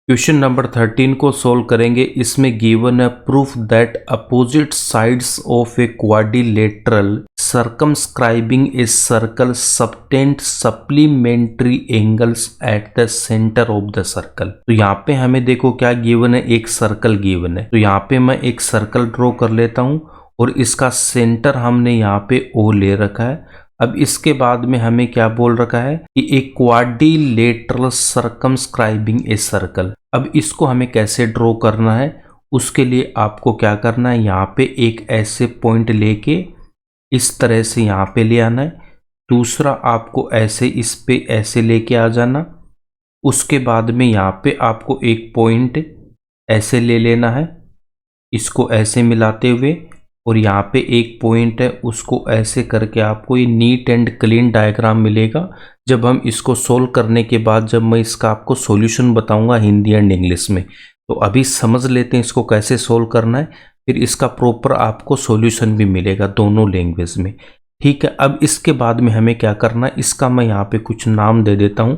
Question number 13 को solve करेंगे। इसमें गिवन है proof that opposite sides of a quadrilateral circumscribing a circle subtend supplementary angles at the centre of the circle. तो यहाँ पे हमें देखो क्या गिवन है, एक सर्कल गिवन है। तो यहाँ पे मैं एक सर्कल ड्रॉ कर लेता हूँ और इसका सेंटर हमने यहाँ पे ओ ले रखा है। अब इसके बाद में हमें क्या बोल रखा है कि एक क्वाड्रिलेटरल सर्कमस्क्राइबिंग ए सर्कल। अब इसको हमें कैसे ड्रॉ करना है, उसके लिए आपको क्या करना है, यहाँ पे एक ऐसे पॉइंट लेके इस तरह से यहाँ पे ले आना है। दूसरा आपको ऐसे इस पे ऐसे लेके आ जाना। उसके बाद में यहाँ पे आपको एक पॉइंट ऐसे ले लेना है, इसको ऐसे मिलाते हुए, और यहाँ पे एक पॉइंट है उसको ऐसे करके आपको ये नीट एंड क्लीन डायग्राम मिलेगा। जब हम इसको सोल्व करने के बाद जब मैं इसका आपको सॉल्यूशन बताऊंगा हिंदी एंड इंग्लिश में, तो अभी समझ लेते हैं इसको कैसे सोल्व करना है, फिर इसका प्रॉपर आपको सॉल्यूशन भी मिलेगा दोनों लैंग्वेज में। ठीक है, अब इसके बाद में हमें क्या करना है, इसका मैं यहाँ पे कुछ नाम दे देता हूँ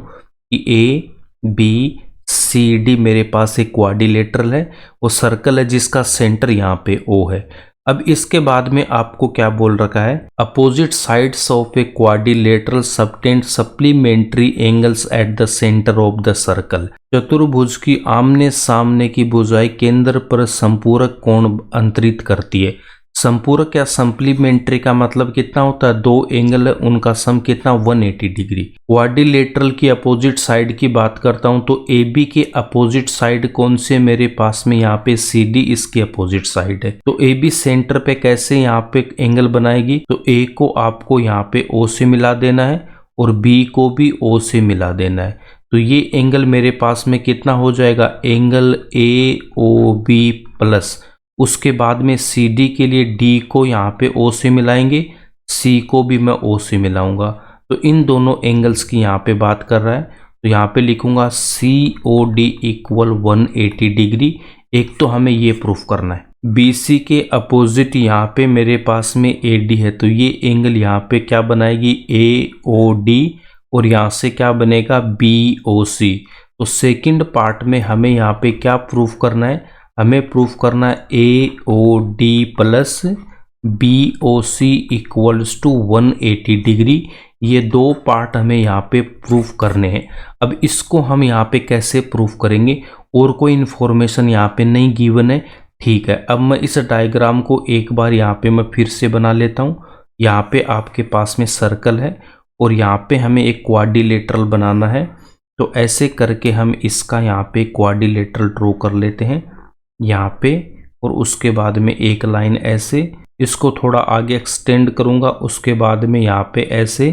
कि ए बी सी डी मेरे पास एक क्वाड्रिलेटरल है, वो सर्कल है जिसका सेंटर यहाँ पे ओ है। अब इसके बाद में आपको क्या बोल रखा है, opposite sides of a quadrilateral subtend supplementary angles at the centre of the circle. चतुर्भुज की आमने सामने की भुजाएं केंद्र पर संपूरक कोण अंतरित करती है। संपूरक या सप्लीमेंट्री का मतलब कितना होता है, दो एंगल है उनका सम कितना, 180 डिग्री। क्वाड्रिलेटरल की अपोजिट साइड की बात करता हूं तो ए बी के अपोजिट साइड कौन से मेरे पास में, यहाँ पे सी डी इसकी अपोजिट साइड है। तो ए बी सेंटर पे कैसे यहाँ पे एंगल बनाएगी, तो ए को आपको यहाँ पे ओ से मिला देना है और बी को भी ओ से मिला देना है। तो ये एंगल मेरे पास में कितना हो जाएगा, angle A O B plus, उसके बाद में सी डी के लिए डी को यहाँ पे ओ से मिलाएंगे, सी को भी मैं ओ से मिलाऊंगा। तो इन दोनों एंगल्स की यहाँ पे बात कर रहा है, तो यहाँ पे लिखूंगा सी ओ डी इक्वल 180 डिग्री। एक तो हमें ये प्रूफ करना है। बी सी के अपोजिट यहाँ पे मेरे पास में ए डी है, तो ये एंगल यहाँ पे क्या बनाएगी, ए ओ डी, और यहाँ से क्या बनेगा, बी ओ सी। तो सेकेंड पार्ट में हमें यहाँ पे क्या प्रूफ करना है, हमें प्रूफ करना है A O D plus B O C equals to 180 degree. ये दो पार्ट हमें यहाँ पे प्रूफ करने हैं। अब इसको हम यहाँ पे कैसे प्रूफ करेंगे, और कोई इन्फॉर्मेशन यहाँ पे नहीं गिवन है। ठीक है, अब मैं इस डायग्राम को एक बार यहाँ पे मैं फिर से बना लेता हूँ। यहाँ पे आपके पास में सर्कल है और यहाँ पे हमें एक क्वाड्रिलेटरल बनाना है। तो ऐसे करके हम इसका यहाँ पे क्वाड्रिलेटरल ड्रॉ कर लेते हैं यहाँ पे, और उसके बाद में एक लाइन ऐसे, इसको थोड़ा आगे एक्सटेंड करूँगा, उसके बाद में यहाँ पे ऐसे,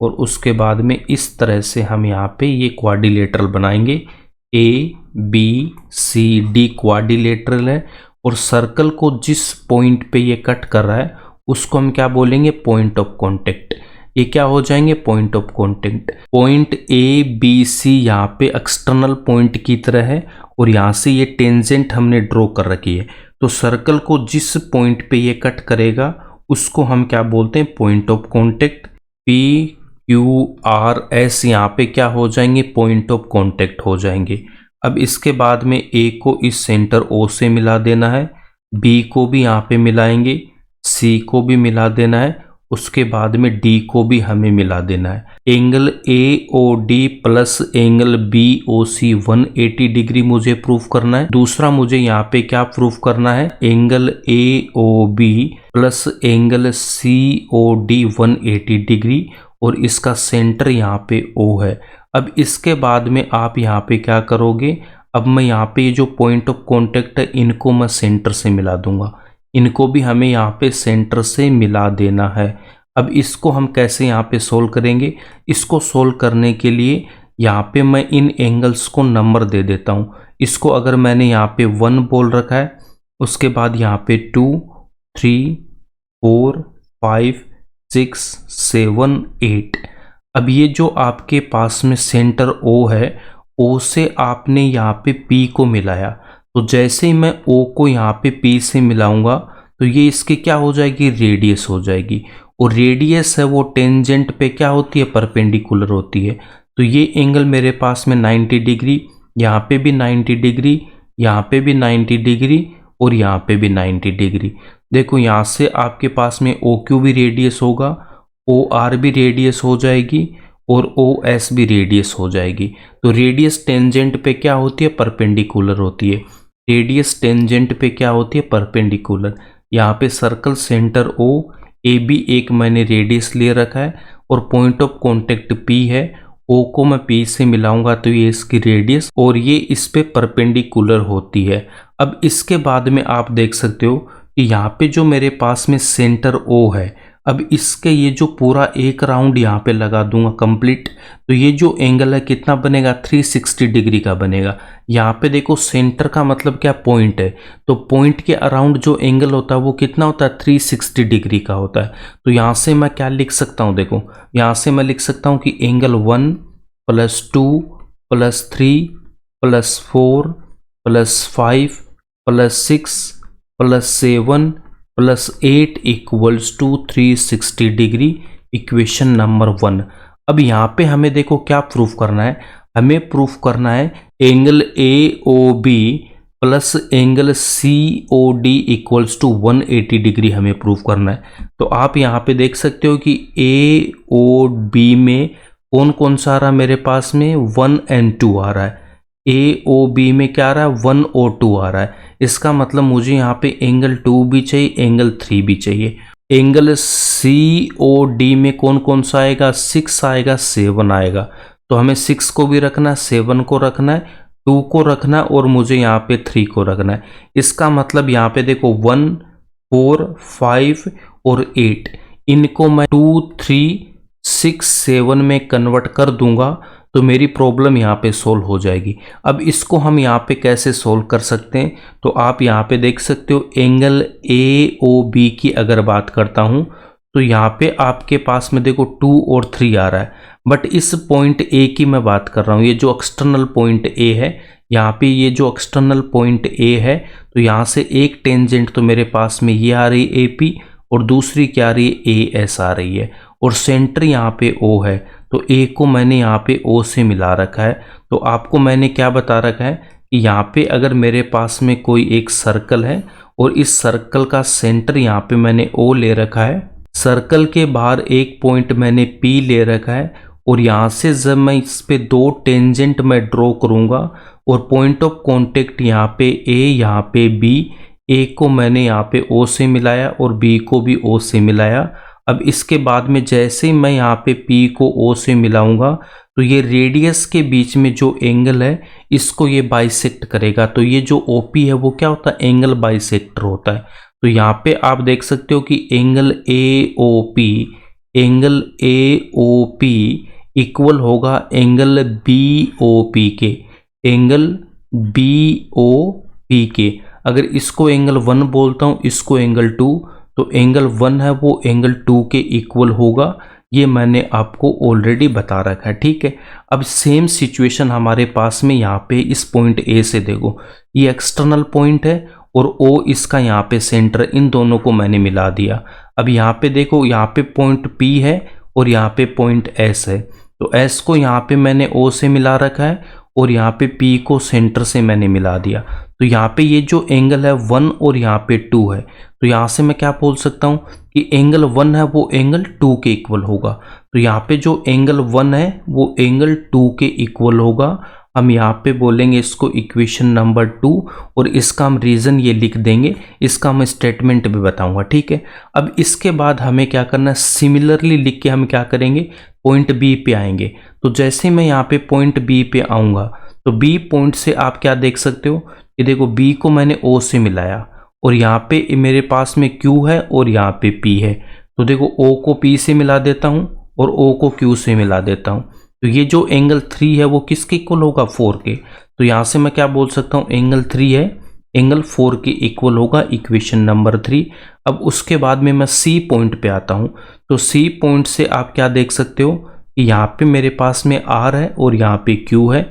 और उसके बाद में इस तरह से हम यहाँ पे ये क्वाड्रिलेटरल बनाएंगे। A B C D quadrilateral है, और सर्कल को जिस पॉइंट पे ये कट कर रहा है उसको हम क्या बोलेंगे, पॉइंट ऑफ कॉन्टेक्ट। ये क्या हो जाएंगे, point of contact. Point A B C यहाँ पे एक्सटर्नल पॉइंट की तरह है, और यहाँ से ये टेंजेंट हमने ड्रॉ कर रखी है। तो सर्कल को जिस पॉइंट पे ये कट करेगा उसको हम क्या बोलते हैं, point of contact. P Q R S यहाँ पे क्या हो जाएंगे, पॉइंट ऑफ कॉन्टेक्ट हो जाएंगे। अब इसके बाद में ए को इस सेंटर ओ से मिला देना है, बी को भी यहाँ पे मिलाएंगे, सी को भी मिला देना है, उसके बाद में डी को भी हमें मिला देना है। Angle A O D plus angle B O C 180 degree मुझे प्रूफ करना है। दूसरा मुझे यहाँ पे क्या प्रूफ करना है, angle A O B plus angle C O D 180 degree, और इसका सेंटर यहाँ पे ओ है। अब इसके बाद में आप यहाँ पे क्या करोगे, अब मैं यहाँ पे ये जो पॉइंट ऑफ कॉन्टेक्ट है इनको मैं सेंटर से मिला दूंगा, इनको भी हमें यहाँ पे सेंटर से मिला देना है। अब इसको हम कैसे यहाँ पे सोल्व करेंगे, इसको सोल्व करने के लिए यहाँ पे मैं इन एंगल्स को नंबर दे देता हूँ। इसको अगर मैंने यहाँ पे 1 बोल रखा है, उसके बाद यहाँ पे 2 3 4 5 6 7 8। अब ये जो आपके पास में सेंटर ओ है, ओ से आपने यहाँ पे पी को मिलाया, तो जैसे ही मैं ओ को यहाँ पे पी से मिलाऊंगा तो ये इसकी क्या हो जाएगी, रेडियस हो जाएगी। और रेडियस है वो टेंजेंट पे क्या होती है, परपेंडिकुलर होती है। तो ये एंगल मेरे पास में 90 डिग्री, यहाँ पे भी 90 डिग्री, यहाँ पे भी 90 डिग्री और यहाँ पे भी 90 डिग्री। देखो यहाँ से आपके पास में OQ भी रेडियस होगा, OR भी रेडियस हो जाएगी और OS भी रेडियस हो जाएगी। तो रेडियस टेंजेंट पे क्या होती है? परपेंडिकुलर होती है। रेडियस टेंजेंट पे क्या होती है? परपेंडिकुलर। यहाँ पे सर्कल सेंटर O, AB एक मैंने रेडियस ले रखा है और पॉइंट ऑफ कॉन्टेक्ट P है। O को मैं P से मिलाऊंगा तो ये इसकी रेडियस और ये इस पे परपेंडिकुलर होती है। अब इसके बाद में आप देख सकते हो कि यहाँ पे जो मेरे पास में सेंटर O है, अब इसके ये जो पूरा एक राउंड यहाँ पे लगा दूंगा कंप्लीट, तो ये जो एंगल है कितना बनेगा? 360 डिग्री का बनेगा। यहाँ पे देखो सेंटर का मतलब क्या? पॉइंट है, तो पॉइंट के अराउंड जो एंगल होता है वो कितना होता है? 360 डिग्री का होता है। तो यहाँ से मैं क्या लिख सकता हूँ? देखो यहाँ से मैं लिख सकता हूँ कि एंगल 1 + 2 + 3 + 4 + 5 + 6 + 7 + 8 = 360 डिग्री, इक्वेशन नंबर 1। अब यहाँ पे हमें देखो क्या प्रूफ करना है? हमें प्रूफ करना है angle AOB plus angle COD = 180 degree हमें प्रूफ करना है। तो आप यहाँ पे देख सकते हो कि AOB में कौन कौन सा आ रहा है मेरे पास में? 1 और 2 आ रहा है। AOB में क्या आ रहा है? 1 और 2 आ रहा है। इसका मतलब मुझे यहाँ पे एंगल 2 भी चाहिए, एंगल 3 भी चाहिए। एंगल COD में कौन कौन सा आएगा? 6 आएगा, 7 आएगा। तो हमें 6 को भी रखना है, 7 को रखना है, 2 को रखना है और मुझे यहाँ पे 3 को रखना है। इसका मतलब यहाँ पे देखो 1, 4, 5 और 8, इनको मैं 2, 3, 6, 7 में कन्वर्ट कर दूंगा तो मेरी प्रॉब्लम यहाँ पे सोल्व हो जाएगी। अब इसको हम यहाँ पे कैसे सोल्व कर सकते हैं? तो आप यहाँ पे देख सकते हो एंगल AOB की अगर बात करता हूँ तो यहाँ पे आपके पास में देखो 2 और 3 आ रहा है, बट इस पॉइंट A की मैं बात कर रहा हूँ। ये जो एक्सटर्नल पॉइंट A है, यहाँ पे ये जो एक्सटर्नल पॉइंट A है, तो यहाँ से एक टेंजेंट तो मेरे पास में ये आ रही है AP और दूसरी क्या आ रही है? AS आ रही है और सेंटर यहाँ पे O है, तो A को मैंने यहाँ पे O से मिला रखा है। तो आपको मैंने क्या बता रखा है कि यहाँ पे अगर मेरे पास में कोई एक सर्कल है और इस सर्कल का सेंटर यहाँ पे मैंने O ले रखा है, सर्कल के बाहर एक पॉइंट मैंने P ले रखा है और यहाँ से जब मैं इस पे 2 टेंजेंट मैं ड्रॉ करूँगा और पॉइंट ऑफ कॉन्टेक्ट यहाँ पे A, यहाँ पे B, A को मैंने यहाँ पे O से मिलाया और B को भी O से मिलाया। अब इसके बाद में जैसे ही मैं यहाँ पे P को O से मिलाऊंगा तो ये रेडियस के बीच में जो एंगल है इसको ये बाइसेक्ट करेगा। तो ये जो OP है वो क्या होता है? एंगल बाइसेक्टर होता है। तो यहाँ पे आप देख सकते हो कि एंगल AOP इक्वल होगा एंगल BOP के, एंगल BOP के। अगर इसको एंगल 1 बोलता हूँ, इसको एंगल 2, तो एंगल 1 है वो एंगल 2 के इक्वल होगा। ये मैंने आपको ऑलरेडी बता रखा है, ठीक है। अब सेम सिचुएशन हमारे पास में यहाँ पे इस पॉइंट A से देखो, ये एक्सटर्नल पॉइंट है और O इसका यहाँ पे सेंटर, इन दोनों को मैंने मिला दिया। अब यहाँ पे देखो, यहाँ पे पॉइंट P है और यहाँ पे पॉइंट S है, तो S को यहाँ पे मैंने O से मिला रखा है और यहाँ पे P को सेंटर से मैंने मिला दिया। तो यहाँ पे ये जो एंगल है 1 और यहाँ पे 2 है, तो यहाँ से मैं क्या बोल सकता हूँ कि एंगल 1 है वो एंगल 2 के इक्वल होगा। तो यहाँ पे जो एंगल 1 है वो एंगल 2 के इक्वल होगा। हम यहाँ पे बोलेंगे इसको इक्वेशन नंबर 2 और इसका हम रीज़न ये लिख देंगे, इसका मैं स्टेटमेंट भी बताऊंगा, ठीक है। अब इसके बाद हमें क्या करना है? सिमिलरली लिख के हम क्या करेंगे? पॉइंट B पे आएंगे। तो जैसे मैं यहाँ पे पॉइंट B पे आऊँगा तो B पॉइंट से आप क्या देख सकते हो कि देखो B को मैंने O से मिलाया और यहाँ पे मेरे पास में Q है और यहाँ पे P है। तो देखो O को P से मिला देता हूँ और O को Q से मिला देता हूँ। तो ये जो एंगल 3 है वो किसके इक्वल होगा? 4 के। तो यहाँ से मैं क्या बोल सकता हूँ? एंगल 3 है एंगल 4 के इक्वल होगा, इक्वेशन नंबर 3। अब उसके बाद में मैं C पॉइंट पे आता हूँ। तो C पॉइंट से आप क्या देख सकते हो कि यहाँ पे मेरे पास में R है और यहाँ पे Q है।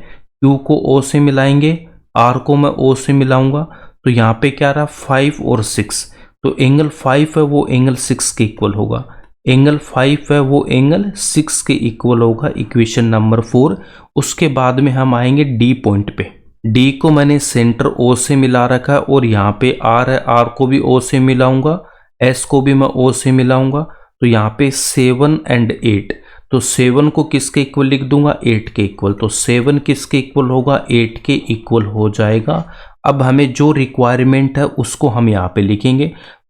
Q को O से मिलाएंगे, R को मैं O से मिलाऊंगा, तो यहाँ पे क्या रहा? 5 और 6। तो एंगल 5 है वो एंगल 6 के इक्वल होगा। एंगल 5 है वो एंगल 6 के इक्वल होगा, इक्वेशन नंबर 4। उसके बाद में हम आएंगे डी पॉइंट पे। डी को मैंने सेंटर ओ से मिला रखा है और यहाँ पे आर है, आर को भी ओ से मिलाऊंगा, एस को भी मैं ओ से मिलाऊंगा। तो यहाँ पे 7 एंड 8, तो 7 को किसके इक्वल लिख दूंगा, 8 के इक्वल। तो 7 किसके इक्वल होगा, 8 के इक्वल हो जाएगा। अब हमें जो रिक्वायरमेंट है उसको हम यहाँ पे लिखेंगे,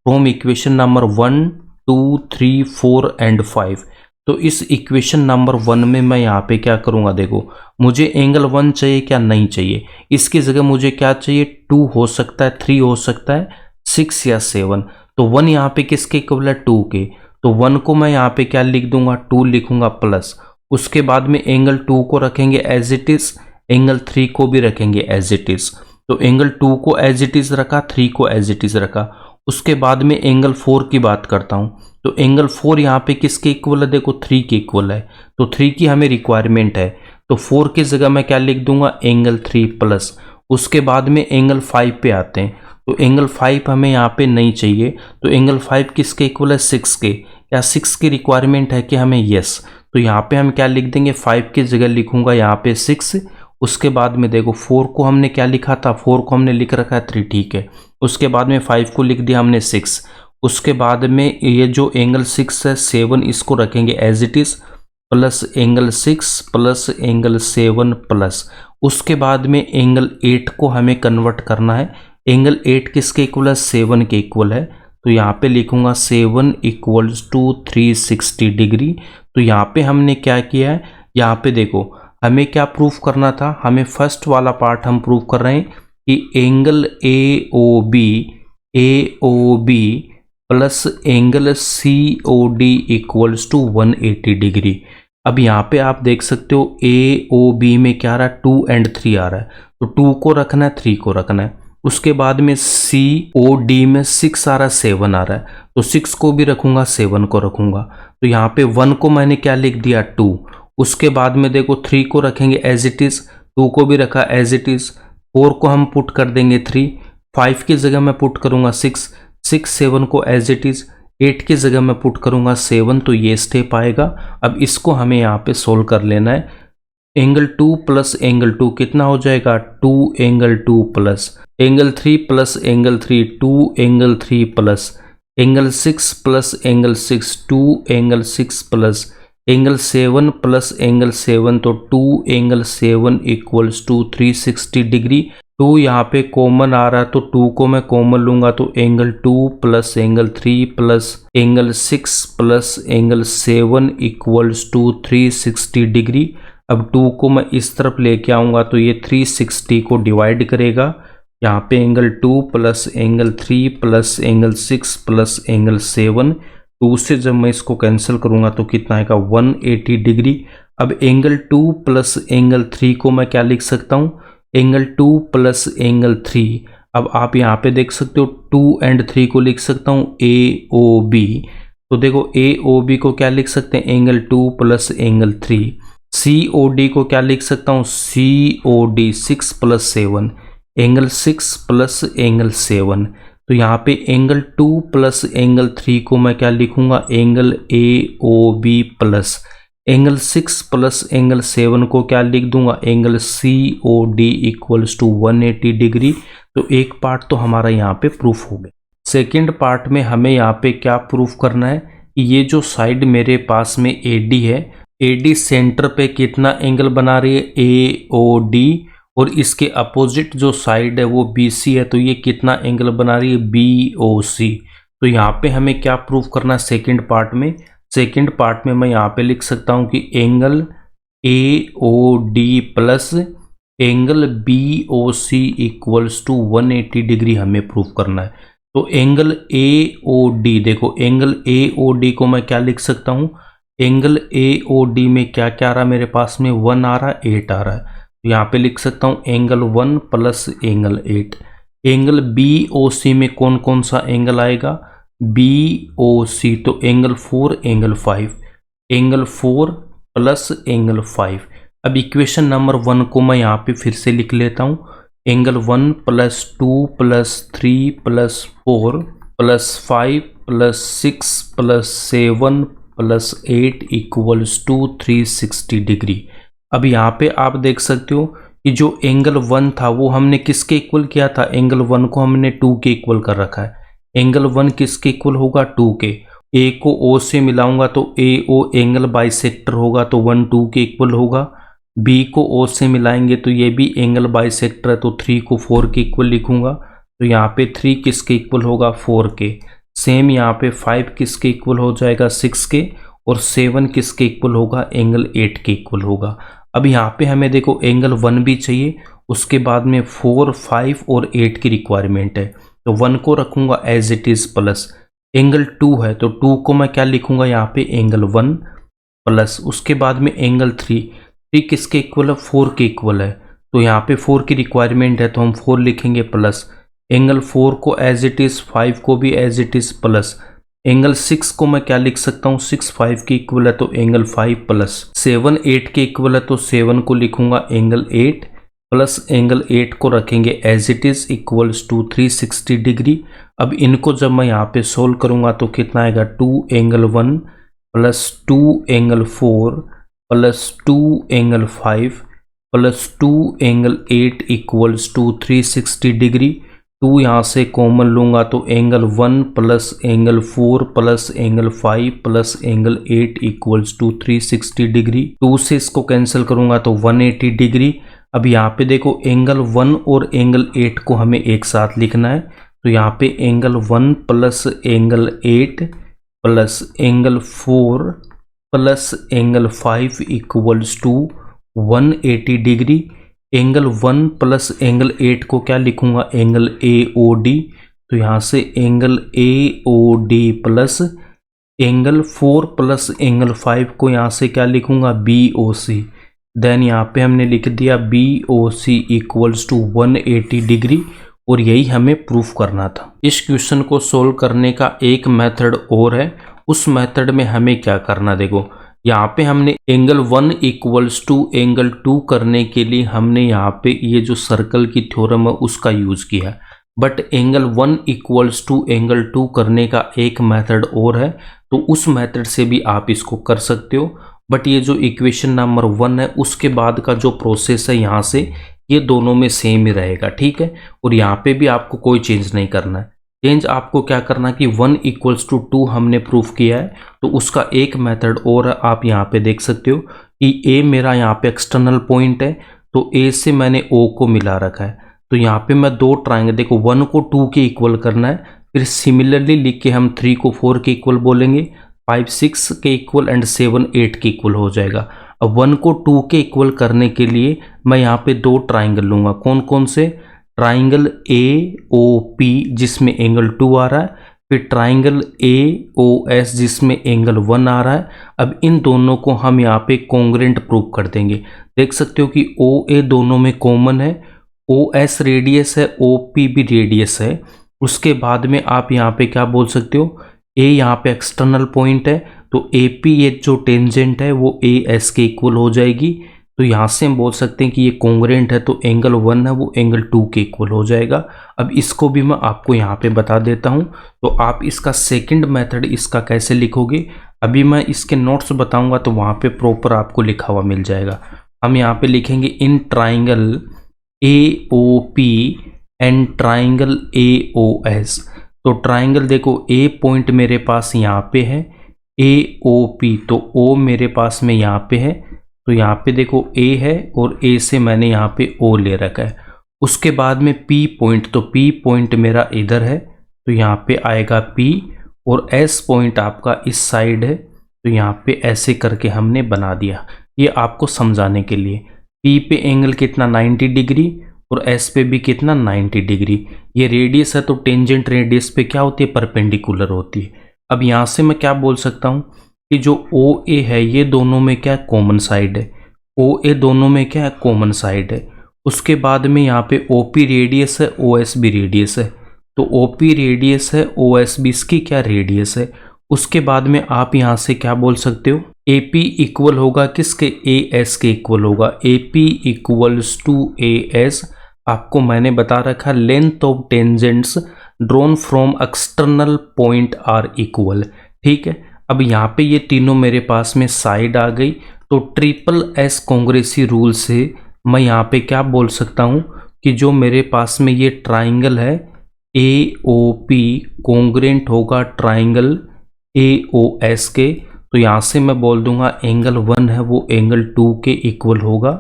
फ्रॉम इक्वेशन नंबर 1 2 3 4 एंड 5। तो इस इक्वेशन नंबर 1 में मैं यहाँ पे क्या करूँगा, देखो मुझे एंगल 1 चाहिए क्या, नहीं चाहिए। इसकी जगह मुझे क्या चाहिए, 2 हो सकता है, 3 हो सकता है, 6 या 7। तो 1 यहाँ पे किसके इक्वल है, 2 के। तो 1 को मैं यहाँ पे क्या लिख दूंगा, 2 लिखूंगा प्लस, उसके बाद में एंगल 2 को रखेंगे एज इट इज, एंगल 3 को भी रखेंगे एज इट इज। तो एंगल 2 को एज इट इज रखा, 3 को एज इट इज रखा। उसके बाद में एंगल 4 की बात करता हूं, तो एंगल 4 यहाँ पे किसके इक्वल है, देखो 3 के इक्वल है। तो 3 की हमें रिक्वायरमेंट है, तो 4 की जगह मैं क्या लिख दूंगा, एंगल 3 प्लस। उसके बाद में एंगल 5 पे आते हैं, तो एंगल 5 हमें यहाँ पे नहीं चाहिए। तो एंगल 5 किसके इक्वल है, 6 के। क्या 6 की रिक्वायरमेंट है कि हमें, यस। तो यहाँ पे हम क्या लिख देंगे, 5 की जगह लिखूंगा यहाँ पे 6। उसके बाद में देखो 4 को हमने क्या लिखा था, 4 को हमने लिख रखा है 3, ठीक है। उसके बाद में 5 को लिख दिया हमने 6। उसके बाद में ये जो एंगल 6 है 7, इसको रखेंगे as it is, plus angle 6 plus angle 7 plus. उसके बाद में एंगल 8 को हमें कन्वर्ट करना है। एंगल 8 किसके इक्वल है, 7 के इक्वल है। तो यहाँ पे लिखूंगा 7 इक्वल्स टू 360 डिग्री। तो यहाँ पे हमने क्या किया है, यहाँ पे देखो हमें क्या प्रूफ करना था, हमें फर्स्ट वाला पार्ट हम प्रूफ कर रहे हैं कि angle A O B plus angle C O D equals to 180 degree. अब यहाँ पे आप देख सकते हो ए ओ बी में क्या आ रहा है, 2 एंड 3 आ रहा है। तो 2 को रखना है, 3 को रखना है। उसके बाद में सी ओ डी में 6 आ रहा है, 7 आ रहा है। तो 6 को भी रखूंगा, 7 को रखूंगा। तो यहाँ पे 1 को मैंने क्या लिख दिया, 2। उसके बाद में देखो 3 को रखेंगे एज इट इज, 2 को भी रखा एज इट इज, 4 को हम पुट कर देंगे 3, 5 की जगह मैं पुट करूंगा 6, 7 को एज इट इज, 8 की जगह मैं पुट करूंगा 7। तो ये स्टेप आएगा। अब इसको हमें यहाँ पे सोल्व कर लेना है। एंगल 2 प्लस एंगल 2 कितना हो जाएगा, 2 angle 2 plus angle 3 plus angle 3, 2 angle 3 plus angle 6 plus angle 6, 2 angle 6 plus angle 7 plus angle 7। तो 2 एंगल 7 इक्वल्स टू 360 डिग्री। 2 यहाँ पे कॉमन आ रहा है, तो 2 को मैं कॉमन लूंगा, तो angle 2 plus angle 3 plus angle 6 plus angle 7 equals to 360 degree. अब 2 को मैं इस तरफ लेके आऊंगा तो ये 360 को डिवाइड करेगा। यहाँ पे angle 2 plus angle 3 plus angle 6 plus angle 7, 2 से जब मैं इसको कैंसिल करूंगा तो कितना आएगा, 180 डिग्री। अब एंगल 2 प्लस एंगल 3 को मैं क्या लिख सकता हूँ, एंगल 2 प्लस एंगल 3। अब आप यहाँ पे देख सकते हो 2 एंड 3 को लिख सकता हूँ ए ओ बी। तो देखो ए ओ बी को क्या लिख सकते हैं, angle 2 plus angle 3। C O D को क्या लिख सकता हूँ, C O D 6 plus 7, angle 6 plus angle 7। तो यहाँ पे एंगल 2 प्लस एंगल 3 को मैं क्या लिखूंगा, angle A O B plus angle 6 plus angle 7 को क्या लिख दूंगा, angle C O D equals to 180 degree. तो एक पार्ट तो हमारा यहाँ पे प्रूफ हो गया। सेकेंड पार्ट में हमें यहाँ पे क्या प्रूफ करना है कि ये जो साइड मेरे पास में ए डी है, ए डी सेंटर पे कितना एंगल बना रही है, ए ओ डी, और इसके अपोजिट जो साइड है वो बी सी है, तो ये कितना एंगल बना रही है, बी ओ सी। तो यहाँ पे हमें क्या प्रूफ करना है सेकेंड पार्ट में, सेकेंड पार्ट में मैं यहाँ पे लिख सकता हूँ कि angle A O D plus angle B O C equals to 180 degree हमें प्रूफ करना है। तो एंगल ए ओ डी, देखो एंगल ए ओ डी को मैं क्या लिख सकता हूँ, एंगल ए ओ डी में क्या क्या आ रहा है मेरे पास में, 1 आ रहा है, 8 आ रहा है। तो यहाँ पे लिख सकता हूँ angle 1 plus angle 8। Angle B O C में कौन कौन सा एंगल आएगा, बी ओ सी, तो angle 4 angle 5, angle 4 plus angle 5। अब इक्वेशन नंबर 1 को मैं यहाँ पे फिर से लिख लेता हूँ, angle 1 plus 2 plus 3 plus 4 plus 5 plus 6 plus 7 plus 8 equals to 360 degree. अब यहाँ पे आप देख सकते हो कि जो एंगल 1 था वो हमने किसके इक्वल किया था, एंगल 1 को हमने 2 के इक्वल कर रखा है। एंगल 1 किसके इक्वल होगा, 2 के। ए को ओ से मिलाऊंगा तो ए ओ एंगल बाइसेक्टर होगा तो 1 2 के इक्वल होगा। बी को ओ से मिलाएंगे तो ये भी एंगल बाइसेक्टर है तो 3 को 4 के इक्वल लिखूंगा। तो यहाँ पे 3 किसके इक्वल होगा, 4 के। सेम यहाँ पे 5 किसके इक्वल हो जाएगा, 6 के। और 7 किसके इक्वल होगा, एंगल 8 के इक्वल होगा। अब यहाँ पे हमें देखो एंगल 1 भी चाहिए, उसके बाद में 4 5 और 8 की रिक्वायरमेंट है। तो 1 को रखूंगा as it is plus. Angle 2 है तो 2 को मैं क्या लिखूंगा यहाँ पे, एंगल 1 प्लस। उसके बाद में एंगल 3 किसके इक्वल है, 4 के इक्वल है। तो यहाँ पे 4 की रिक्वायरमेंट है तो हम 4 लिखेंगे प्लस। एंगल 4 को एज इट इज, 5 को भी as it is plus. Angle 6 को मैं क्या लिख सकता हूँ, 6 5 के इक्वल है तो एंगल 5 प्लस। 7 8 के इक्वल है तो 7 को लिखूंगा एंगल 8 प्लस। एंगल 8 को रखेंगे as it is equals to 360 degree. अब इनको जब मैं यहाँ पे सोल्व करूंगा तो कितना आएगा, 2 angle 1 plus 2 angle 4 plus 2 angle 5 plus 2 angle 8 equals to 360 degree. 2 यहाँ से कॉमन लूँगा तो angle 1 plus angle 4 plus angle 5 plus angle 8 equals to 360 degree. 2 से इसको कैंसिल करूँगा तो 180 डिग्री। अब यहाँ पे देखो एंगल 1 और एंगल 8 को हमें एक साथ लिखना है। तो यहाँ पे angle 1 plus angle 8 plus angle 4 plus angle 5 equals to 180 degree. Angle 1 plus angle 8 को क्या लिखूंगा, एंगल AOD। तो यहाँ से angle AOD plus angle 4 plus angle 5 को यहाँ से क्या लिखूंगा, BOC। देन यहाँ पे हमने लिख दिया BOC इक्वल्स टू 180 डिग्री। और यही हमें प्रूफ करना था। इस क्वेश्चन को सोल्व करने का एक मेथड और है। उस मेथड में हमें क्या करना, देखो यहाँ पे हमने एंगल 1 इक्वल्स टू एंगल 2 करने के लिए हमने यहाँ पे ये जो सर्कल की थ्योरम है उसका यूज किया है। But angle 1 equals to angle 2 करने का एक मेथड और है, तो उस मेथड से भी आप इसको कर सकते हो। बट ये जो इक्वेशन नंबर 1 है उसके बाद का जो प्रोसेस है यहाँ से ये दोनों में सेम ही रहेगा, ठीक है। और यहाँ पे भी आपको कोई चेंज नहीं करना है। चेंज आपको क्या करना कि 1 इक्वल्स टू 2 हमने प्रूफ किया है, तो उसका एक मेथड और आप यहाँ पे देख सकते हो कि ए मेरा यहाँ पे एक्सटर्नल पॉइंट है, तो ए से मैंने ओ को मिला रखा है। तो यहाँ पे मैं दो ट्रायंगल, देखो 1 को 2 के इक्वल करना है, फिर सिमिलरली लिख के हम 3 को 4 के इक्वल बोलेंगे, 5 6 के इक्वल एंड 7 8 के इक्वल हो जाएगा। अब 1 को 2 के इक्वल करने के लिए मैं यहाँ पे दो ट्राइंगल लूँगा। कौन कौन से, ट्राइंगल AOP जिसमें एंगल 2 आ रहा है, फिर ट्राइंगल AOS जिसमें एंगल 1 आ रहा है। अब इन दोनों को हम यहाँ पे कॉन्ग्रेंट प्रूव कर देंगे। देख सकते हो कि OA दोनों में कॉमन है, OS रेडियस है, OP भी रेडियस है। उसके बाद में आप यहाँ पे क्या बोल सकते हो, A यहाँ पे एक्सटर्नल पॉइंट है, तो AP ये जो टेंजेंट है वो AS के इक्वल हो जाएगी। तो यहाँ से हम बोल सकते हैं कि ये कॉन्ग्रेंट है, तो एंगल 1 है वो एंगल 2 के इक्वल हो जाएगा। अब इसको भी मैं आपको यहाँ पे बता देता हूँ, तो आप इसका सेकंड मेथड इसका कैसे लिखोगे अभी मैं इसके नोट्स बताऊँगा, तो वहाँ पे प्रॉपर आपको लिखा हुआ मिल जाएगा। हम यहाँ पे लिखेंगे in triangle AOP and triangle AOS। तो ट्राइंगल देखो A पॉइंट मेरे पास यहाँ पे है, AOP तो O मेरे पास में यहाँ पे है। तो यहाँ पे देखो A है और A से मैंने यहाँ पे O ले रखा है। उसके बाद में P पॉइंट, तो P पॉइंट मेरा इधर है, तो यहाँ पे आएगा P, और S पॉइंट आपका इस साइड है, तो यहाँ पे ऐसे करके हमने बना दिया। ये आपको समझाने के लिए। P पे एंगल कितना 90 डिग्री और S पे भी कितना 90 डिग्री। ये रेडियस है तो टेंजेंट रेडियस पे क्या होती है, परपेंडिकुलर होती है। अब यहाँ से मैं क्या बोल सकता हूँ कि जो OA है ये दोनों में क्या कॉमन साइड है, OA दोनों में क्या है कॉमन साइड है। उसके बाद में यहाँ पे OP रेडियस है, OS भी रेडियस है, तो OP रेडियस है, OS भी इसकी क्या रेडियस है। उसके बाद में आप यहाँ से क्या बोल सकते हो, AP इक्वल होगा किसके, AS के इक्वल होगा। AP इक्वल्स टू AS आपको मैंने बता रखा, length of tangents drawn from external point are equal, ठीक है। अब यहाँ पे ये तीनों मेरे पास में साइड आ गई, तो ट्रिपल एस कॉन्ग्रेसी रूल से मैं यहाँ पे क्या बोल सकता हूँ कि जो मेरे पास में ये ट्राइंगल है ए ओ पी कॉन्ग्रेंट होगा ट्राइंगल ए ओ एस के। तो यहाँ से मैं बोल दूंगा एंगल 1 है वो एंगल 2 के इक्वल होगा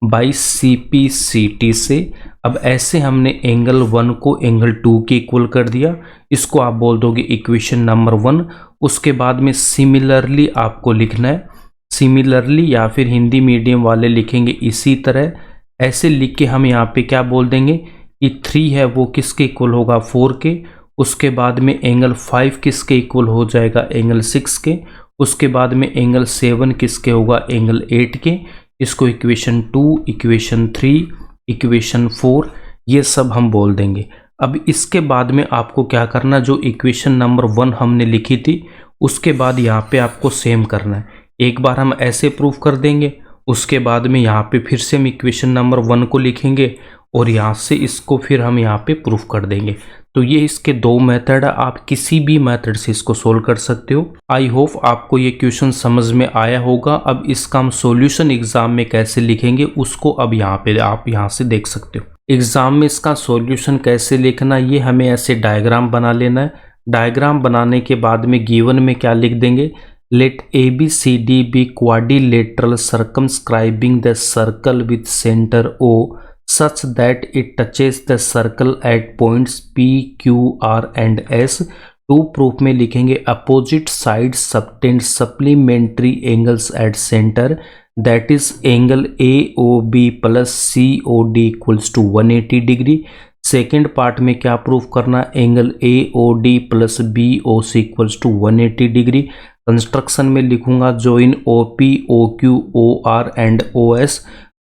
by C P C T से। अब ऐसे हमने एंगल 1 को एंगल 2 के इक्वल कर दिया, इसको आप बोल दोगे इक्वेशन नंबर 1। उसके बाद में सिमिलरली आपको लिखना है, सिमिलरली या फिर हिंदी मीडियम वाले लिखेंगे इसी तरह। ऐसे लिख के हम यहाँ पे क्या बोल देंगे कि 3 है वो किसके इक्वल होगा 4 के। उसके बाद में एंगल 5 किसके इक्वल हो जाएगा एंगल 6 के। उसके बाद में एंगल 7 किसके होगा एंगल 8 के। इसको इक्वेशन 2, इक्वेशन 3, इक्वेशन 4 ये सब हम बोल देंगे। अब इसके बाद में आपको क्या करना, जो इक्वेशन नंबर 1 हमने लिखी थी उसके बाद यहाँ पे आपको सेम करना है। एक बार हम ऐसे प्रूफ कर देंगे, उसके बाद में यहाँ पे फिर से हम इक्वेशन नंबर 1 को लिखेंगे और यहाँ से इसको फिर हम यहाँ पे प्रूफ कर देंगे। तो ये इसके दो मेथड है, आप किसी भी मेथड से इसको सोल्व कर सकते हो। आई होप आपको ये क्वेश्चन समझ में आया होगा। अब इसका हम सॉल्यूशन एग्जाम में कैसे लिखेंगे उसको अब यहाँ पे आप यहाँ से देख सकते हो। एग्जाम में इसका सॉल्यूशन कैसे लिखना, ये हमें ऐसे डायग्राम बना लेना है। डायग्राम बनाने के बाद में गिवन में क्या लिख देंगे, let A B C D be quadrilateral circumscribing the circle with centre O such that it touches the circle at points P, Q, R and S। To proof में लिखेंगे opposite side subtend supplementary angles at centre that is angle AOB plus COD equals to 180 degree. Second part में क्या proof करना, angle AOD plus BOC equals to 180 degree. Construction में लिखूंगा join OP, OQ, OR and OS।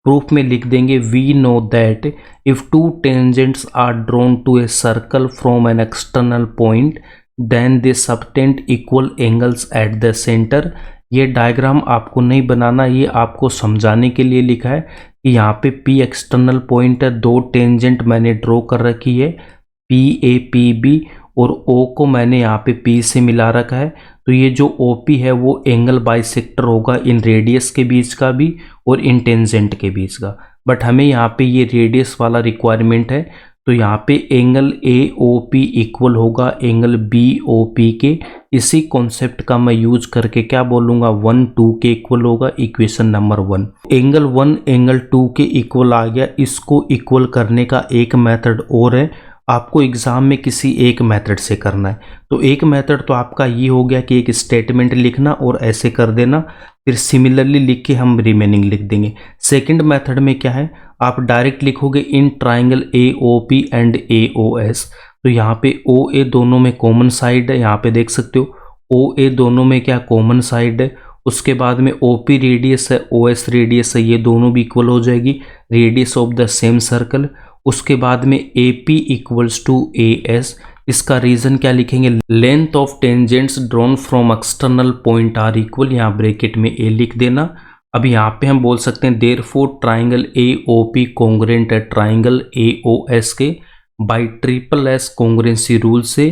Proof में लिख देंगे we know that if two tangents are drawn to a circle from an external point then they subtend equal angles at the centre. ये diagram आपको नहीं बनाना, ये आपको समझाने के लिए लिखा है कि यहाँ पे P एक्सटर्नल पॉइंट है, दो टेंजेंट मैंने ड्रॉ कर रखी है PA PB और O को मैंने यहाँ पे P से मिला रखा है। तो ये जो OP है वो एंगल बाइसेक्टर होगा इन रेडियस के बीच का भी और इन टेंजेंट के बीच का, बट हमें यहाँ पे ये रेडियस वाला रिक्वायरमेंट है। तो यहाँ पे एंगल AOP इक्वल होगा एंगल BOP के। इसी कॉन्सेप्ट का मैं यूज करके क्या बोलूँगा 1 2 के इक्वल होगा इक्वेशन नंबर 1। एंगल 1 एंगल 2 के इक्वल आ गया। इसको इक्वल करने का एक मेथड और है, आपको एग्जाम में किसी एक मेथड से करना है। तो एक मेथड तो आपका ये हो गया कि एक स्टेटमेंट लिखना और ऐसे कर देना, फिर सिमिलरली लिख के हम रिमेनिंग लिख देंगे। सेकंड मेथड में क्या है, आप डायरेक्ट लिखोगे in triangle AOP and AOS। तो यहाँ पे OA दोनों में कॉमन साइड है, यहाँ पे देख सकते हो OA दोनों में क्या कॉमन साइड है। उसके बाद में OP रेडियस है, OS रेडियस है, ये दोनों भी इक्वल हो जाएगी, radius of the same circle. उसके बाद में AP इक्वल्स टू AS। इसका रीजन क्या लिखेंगे, length of tangents drawn from external point are equal, यहाँ ब्रैकेट में A लिख देना। अब यहाँ पे हम बोल सकते हैं देयरफॉर ट्राइंगल AOP कॉन्ग्रेंट है ट्राइंगल AOS के बाय ट्रिपल एस कॉन्ग्रेंसी रूल से।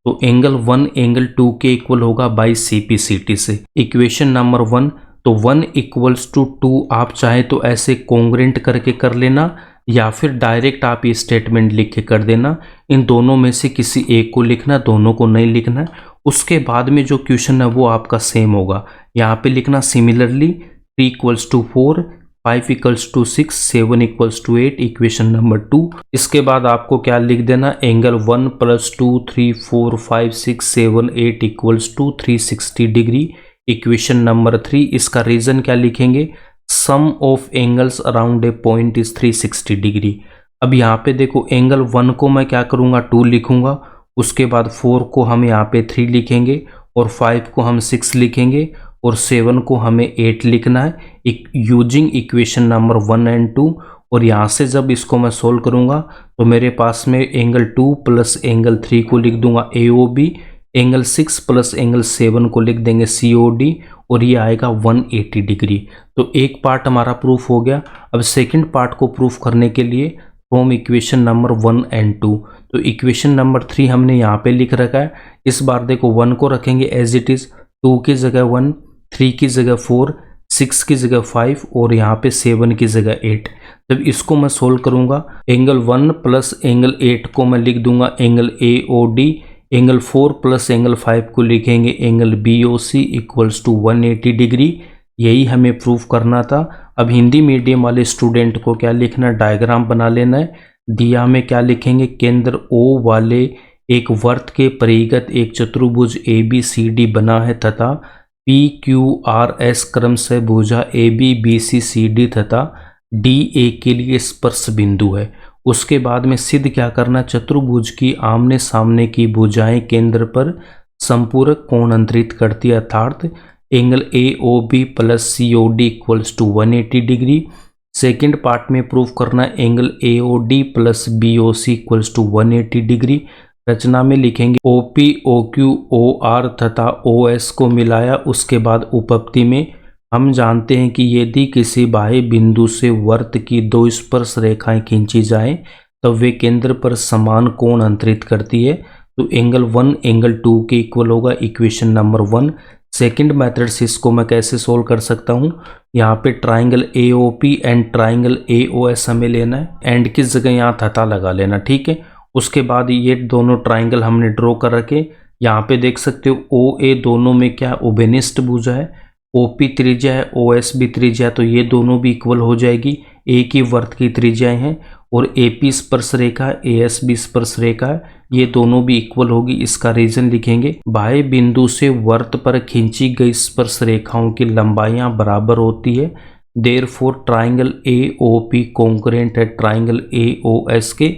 तो एंगल 1 एंगल 2 के इक्वल होगा बाय CPCT से। इक्वेशन नंबर 1, तो 1 इक्वल्स टू 2 आप चाहे तो ऐसे कॉन्ग्रेंट करके कर लेना या फिर डायरेक्ट आप ये स्टेटमेंट लिख के कर देना। इन दोनों में से किसी एक को लिखना, दोनों को नहीं लिखना। उसके बाद में जो क्वेश्चन है वो आपका सेम होगा, यहाँ पे लिखना similarly 3 equals to 4, 5 equals to 6, 7 equals to 8 equation number 2। इसके बाद आपको क्या लिख देना, angle 1 plus 2 3 4 5 6 7 8 equals to 360 degree equation number 3। इसका रीजन क्या लिखेंगे, sum of angles around a point is 360 degree. अब यहाँ पे देखो एंगल 1 को मैं क्या करूँगा 2 लिखूँगा, उसके बाद 4 को हम यहाँ पे 3 लिखेंगे और 5 को हम 6 लिखेंगे और 7 को हमें 8 लिखना है यूजिंग इक्वेशन नंबर 1 एंड 2। और यहाँ से जब इसको मैं सोल्व करूँगा तो मेरे पास में एंगल 2 प्लस एंगल 3 को लिख दूंगा AOB, एंगल 6 प्लस एंगल 7 को लिख देंगे COD और ये आएगा 180 डिग्री। तो एक पार्ट हमारा प्रूफ हो गया। अब सेकंड पार्ट को प्रूफ करने के लिए फ्रॉम इक्वेशन नंबर 1 एंड 2, तो इक्वेशन नंबर 3 हमने यहाँ पे लिख रखा है। इस बार देखो 1 को रखेंगे एज इट इज़, 2 की जगह 1, 3 की जगह 4, 6 की जगह 5 और यहाँ पे 7 की जगह 8। जब इसको मैं सोल्व करूँगा, एंगल 1 प्लस एंगल 8 को मैं लिख दूंगा angle AOD, angle 4 plus angle 5 को लिखेंगे angle BOC equals to 180 degree. यही हमें प्रूफ करना था। अब हिंदी मीडियम वाले स्टूडेंट को क्या लिखना, डायग्राम बना लेना है। दिया में क्या लिखेंगे, केंद्र O वाले एक वर्त के परिगत एक चतुर्भुज ABCD बना है तथा PQRS क्रम से भुजा ABBCCD तथा DA के लिए स्पर्श बिंदु है। उसके बाद में सिद्ध क्या करना, चतुर्भुज की आमने सामने की भुजाएं केंद्र पर संपूरक कोण अंतरित करती है, अर्थात angle AOB plus COD equals to 180 degree. Second part में प्रूफ करना angle AOD plus BOC equals to 180 degree. रचना में लिखेंगे OP, OQ, OR तथा OS को मिलाया। उसके बाद उपपत्ति में हम जानते हैं कि यदि किसी बाह्य बिंदु से वर्त की दो स्पर्श रेखाएं खींची जाएं तो वे केंद्र पर समान कोण अंतरित करती है। तो एंगल 1 एंगल 2 के इक्वल होगा, इक्वेशन नंबर 1। सेकंड मेथड से इसको मैं कैसे सोल्व कर सकता हूँ, यहाँ पे triangle AOP and triangle AOS हमें लेना है, एंड की जगह यहाँ थता लगा लेना, ठीक है। उसके बाद ये दोनों ट्राइंगल हमने ड्रॉ कर रखे। यहाँ पे देख सकते हो OA दोनों में क्या उभयनिष्ठ भुजा है, OP त्रिज्या है, OS भी त्रिज्या, तो ये दोनों भी इक्वल हो जाएगी। एक ही वर्त की त्रिज्याएं हैं और AP स्पर्श रेखा, AS भी स्पर्श रेखा है, ये दोनों भी इक्वल होगी। इसका रीजन लिखेंगे, बाह्य बिंदु से वर्त पर खींची गई स्पर्श रेखाओं की लंबाइयां बराबर होती है। देयरफॉर ट्राइंगल AOP कॉन्करेंट है ट्राइंगल AOS के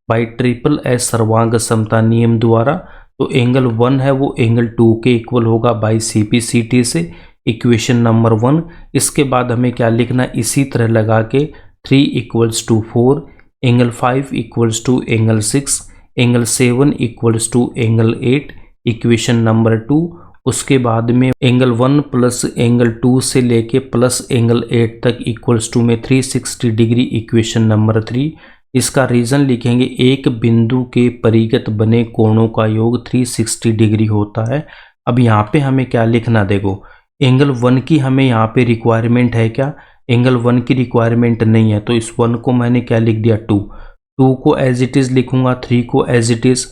बाई ट्रिपल एस सर्वांग समता नियम द्वारा। तो एंगल 1 है वो एंगल 2 के इक्वल होगा बाई CPCT से, इक्वेशन नंबर 1। इसके बाद हमें क्या लिखना, इसी तरह लगा के 3 equals to 4, angle 5 equals to angle 6, angle 7 equals to angle 8, equation number 2। उसके बाद में एंगल 1 प्लस एंगल 2 से लेके प्लस एंगल 8 तक इक्वल्स टू में 360 डिग्री, इक्वेशन नंबर 3। इसका रीजन लिखेंगे, एक बिंदु के परिगत बने कोणों का योग 360 डिग्री होता है। अब यहाँ पे हमें क्या लिखना, देखो एंगल 1 की हमें यहाँ पे रिक्वायरमेंट है क्या, एंगल 1 की रिक्वायरमेंट नहीं है, तो इस 1 को मैंने क्या लिख दिया 2 को एज इट इज़ लिखूंगा, 3 को एज इट इज़,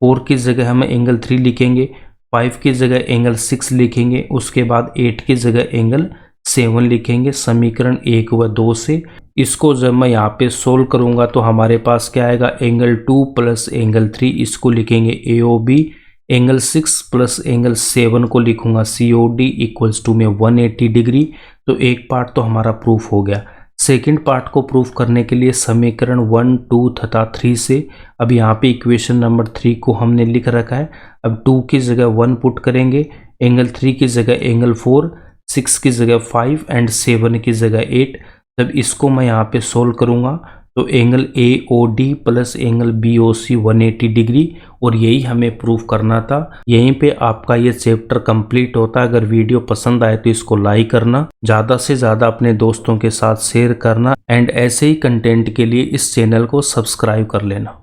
4 की जगह हम एंगल 3 लिखेंगे, 5 की जगह एंगल 6 लिखेंगे, उसके बाद 8 की जगह एंगल 7 लिखेंगे समीकरण 1 व 2 से। इसको जब मैं यहाँ पे सोल्व करूँगा तो हमारे पास क्या आएगा, एंगल 2 प्लस एंगल 3, इसको लिखेंगे AOB, एंगल 6 प्लस एंगल 7 को लिखूंगा COD इक्वल्स टू में 180 डिग्री। तो एक पार्ट तो हमारा प्रूफ हो गया। सेकंड पार्ट को प्रूफ करने के लिए समीकरण 1, 2 तथा 3 से, अब यहाँ पे इक्वेशन नंबर 3 को हमने लिख रखा है। अब 2 की जगह 1 पुट करेंगे, एंगल 3 की जगह एंगल 4, 6 की जगह 5 एंड 7 की जगह 8। जब इसको मैं यहाँ पे सोल्व करूँगा तो angle AOD plus angle BOC 180 degree, और यही हमें प्रूफ करना था। यहीं पे आपका ये चैप्टर कंप्लीट होता है। अगर वीडियो पसंद आए तो इसको लाइक करना, ज़्यादा से ज़्यादा अपने दोस्तों के साथ शेयर करना, एंड ऐसे ही कंटेंट के लिए इस चैनल को सब्सक्राइब कर लेना।